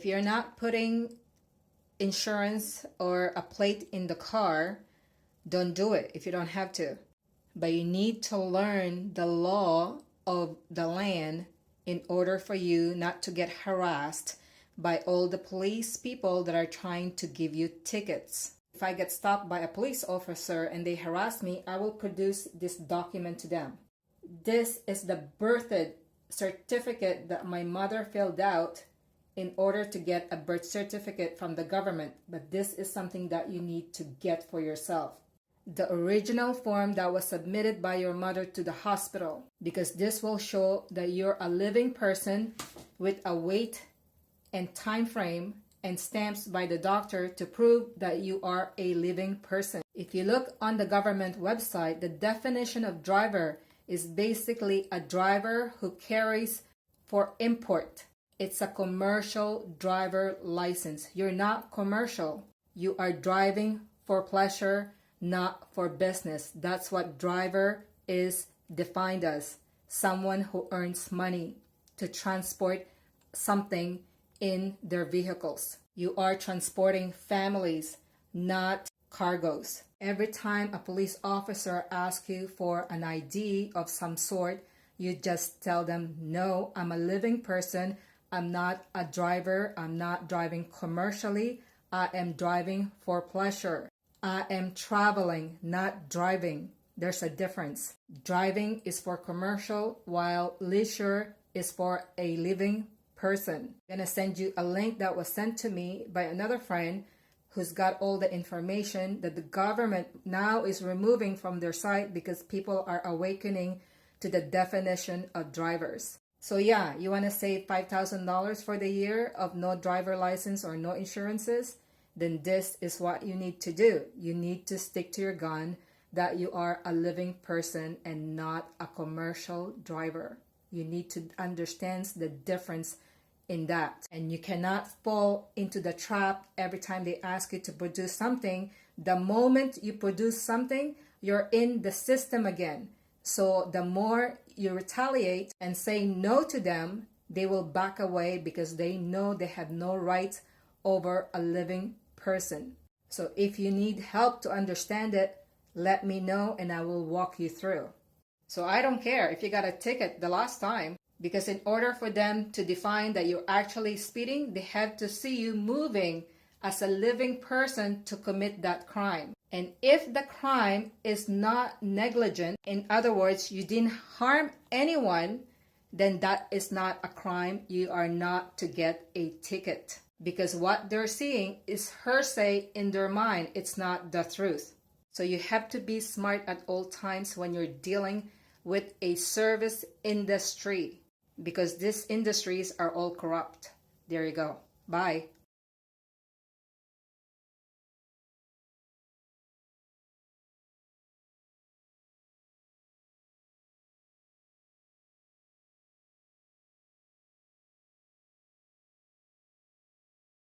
If you're not putting insurance or a plate in the car, don't do it if you don't have to. But you need to learn the law of the land in order for you not to get harassed by all the police people that are trying to give you tickets. If I get stopped by a police officer and they harass me, I will produce this document to them. This is the birth certificate that my mother filled out in order to get a birth certificate from the government. But this is something that you need to get for yourself. The original form that was submitted by your mother to the hospital, because this will show that you're a living person with a weight and time frame and stamps by the doctor to prove that you are a living person. If you look on the government website, the definition of driver is basically a driver who carries for import. It's a commercial driver license. You're not commercial. You are driving for pleasure, not for business. That's what driver is defined as. Someone who earns money to transport something in their vehicles. You are transporting families, not cargoes. Every time a police officer asks you for an ID of some sort, you just tell them, no, I'm a living person. I'm not a driver. I'm not driving commercially. I am driving for pleasure. I am traveling, not driving. There's a difference. Driving is for commercial, while leisure is for a living person. I'm going to send you a link that was sent to me by another friend who's got all the information that the government now is removing from their site because people are awakening to the definition of drivers. So yeah, you want to save $5,000 for the year of no driver license or no insurances? Then this is what you need to do. You need to stick to your gun that you are a living person and not a commercial driver. You need to understand the difference in that. And you cannot fall into the trap every time they ask you to produce something. The moment you produce something, you're in the system again. So the more you retaliate and say no to them, they will back away because they know they have no rights over a living person. So if you need help to understand it, let me know and I will walk you through. So I don't care if you got a ticket the last time, because in order for them to define that you're actually speeding, they have to see you moving as a living person to commit that crime. And if the crime is not negligent, in other words, you didn't harm anyone, then that is not a crime. You are not to get a ticket. Because what they're seeing is hearsay in their mind. It's not the truth. So you have to be smart at all times when you're dealing with a service industry, because these industries are all corrupt. There you go. Bye.